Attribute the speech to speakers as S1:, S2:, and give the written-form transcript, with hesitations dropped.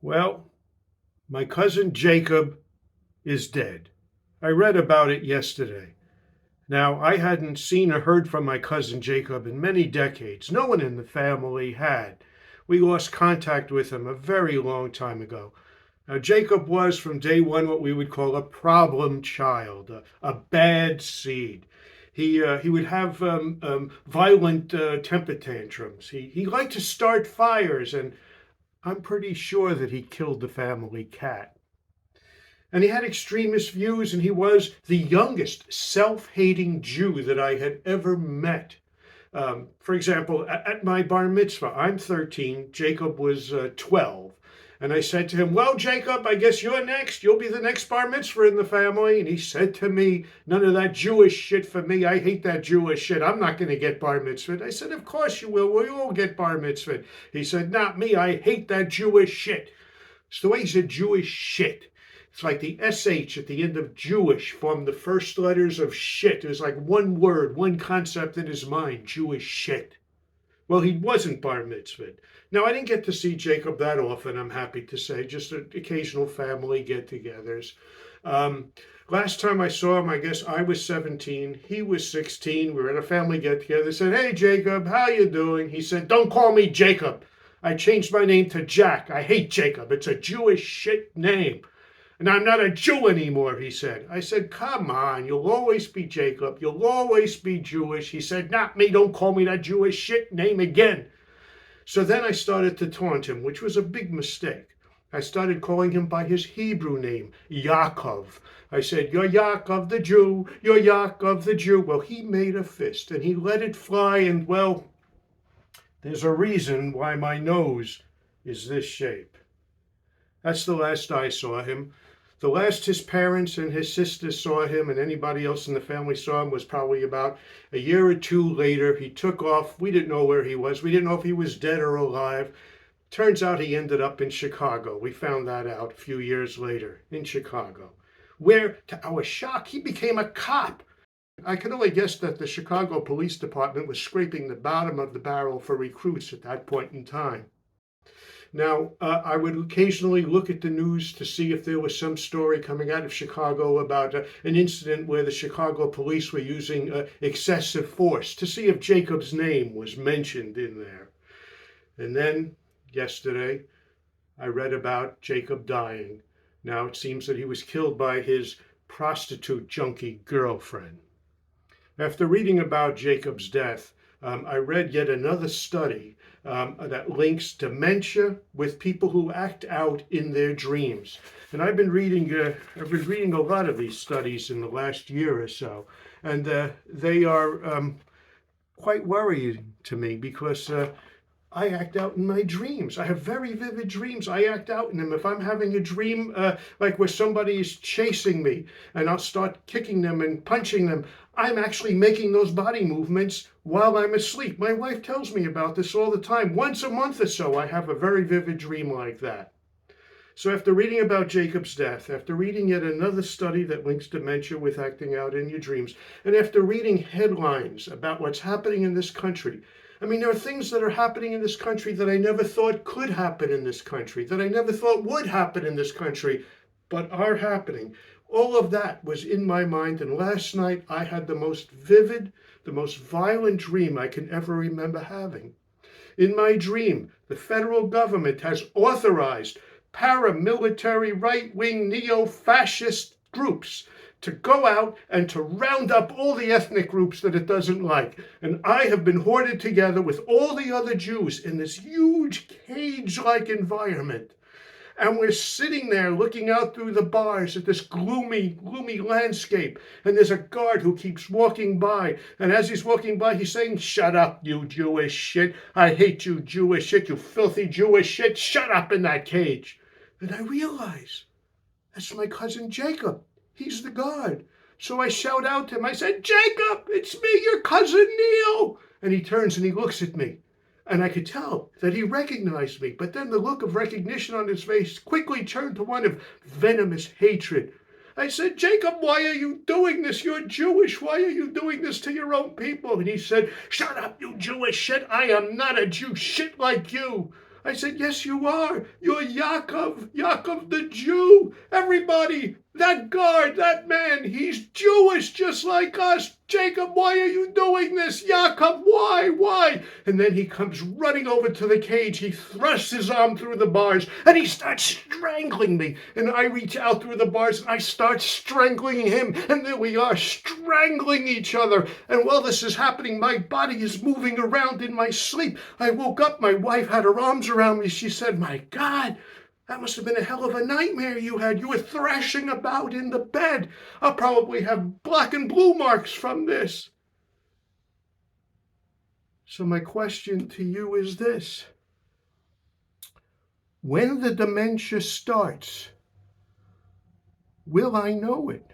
S1: Well, my cousin Jacob is dead. I read about it yesterday. Now, I hadn't seen or heard from my cousin Jacob in many decades. No one in the family had. We lost contact with him a very long time ago. Now, Jacob was from day one what we would call a problem child, a bad seed. He would have violent temper tantrums. He liked to start fires, and I'm pretty sure that he killed the family cat. And he had extremist views, and he was the youngest self hating Jew that I had ever met. For example, at my bar mitzvah, I'm 13, Jacob was 12. And I said to him, "Well, Jacob, I guess you're next. You'll be the next bar mitzvah in the family." And he said to me, "None of that Jewish shit for me. I hate that Jewish shit. I'm not going to get bar mitzvah." I said, "Of course you will. We all get bar mitzvah." He said, "Not me. I hate that Jewish shit." It's the way he said Jewish shit. It's like the SH at the end of Jewish formed the first letters of shit. It was like one word, one concept in his mind, Jewish shit. Well, he wasn't bar mitzvahed. Now, I didn't get to see Jacob that often, I'm happy to say, just occasional family get-togethers. Last time I saw him, I guess I was 17, he was 16. We were at a family get-together. I said, "Hey, Jacob, how you doing?" He said, "Don't call me Jacob. I changed my name to Jack. I hate Jacob. It's a Jewish shit name. And I'm not a Jew anymore," he said. I said, "Come on, you'll always be Jacob. You'll always be Jewish." He said, "Not me. Don't call me that Jewish shit name again." So then I started to taunt him, which was a big mistake. I started calling him by his Hebrew name, Yaakov. I said, "You're Yaakov the Jew. You're Yaakov the Jew." Well, he made a fist and he let it fly. And well, there's a reason why my nose is this shape. That's the last I saw him. The last his parents and his sisters saw him and anybody else in the family saw him was probably about a year or two later. He took off. We didn't know where he was. We didn't know if he was dead or alive. Turns out he ended up in Chicago. We found that out a few years later in Chicago, where, to our shock, he became a cop. I can only guess that the Chicago Police Department was scraping the bottom of the barrel for recruits at that point in time. Now, I would occasionally look at the news to see if there was some story coming out of Chicago about an incident where the Chicago police were using excessive force, to see if Jacob's name was mentioned in there. And then, yesterday, I read about Jacob dying. Now, it seems that he was killed by his prostitute junkie girlfriend. After reading about Jacob's death, I read yet another study that links dementia with people who act out in their dreams. And I've been reading a lot of these studies in the last year or so, and they are quite worrying to me because I act out in my dreams. I have very vivid dreams. I act out in them. If I'm having a dream like where somebody is chasing me and I'll start kicking them and punching them, I'm actually making those body movements while I'm asleep. My wife tells me about this all the time. Once a month or so, I have a very vivid dream like that. So after reading about Jacob's death, after reading yet another study that links dementia with acting out in your dreams, and after reading headlines about what's happening in this country, I mean, there are things that are happening in this country that I never thought could happen in this country, that I never thought would happen in this country, but are happening. All of that was in my mind, and last night I had the most vivid, the most violent dream I can ever remember having. In my dream, the federal government has authorized paramilitary right-wing neo-fascist groups to go out and to round up all the ethnic groups that it doesn't like. And I have been hoarded together with all the other Jews in this huge cage-like environment. And we're sitting there looking out through the bars at this gloomy landscape. And there's a guard who keeps walking by. And as he's walking by, he's saying, "Shut up, you Jewish shit. I hate you, Jewish shit, you filthy Jewish shit. Shut up in that cage." And I realize that's my cousin Jacob. He's the guard. So I shout out to him. I said, "Jacob, it's me, your cousin Neil." And he turns and he looks at me. And I could tell that he recognized me. But then the look of recognition on his face quickly turned to one of venomous hatred. I said, "Jacob, why are you doing this? You're Jewish. Why are you doing this to your own people?" And he said, "Shut up, you Jewish shit. I am not a Jew shit like you. I said, yes, you are. You're Yaakov the Jew. Everybody, that guard, that man, he's Jewish just like us. Jacob, why are you doing this? Yaakov, why? And then he comes running over to the cage. He thrusts his arm through the bars and he starts strangling me. And I reach out through the bars and I start strangling him. And there we are, strangling each other. And while this is happening, my body is moving around in my sleep. I woke up. My wife had her arms around me. She said, my God, that must have been a hell of a nightmare you had. You were thrashing about in the bed. I'll probably have black and blue marks from this. So my question to you is this. When the dementia starts, will I know it?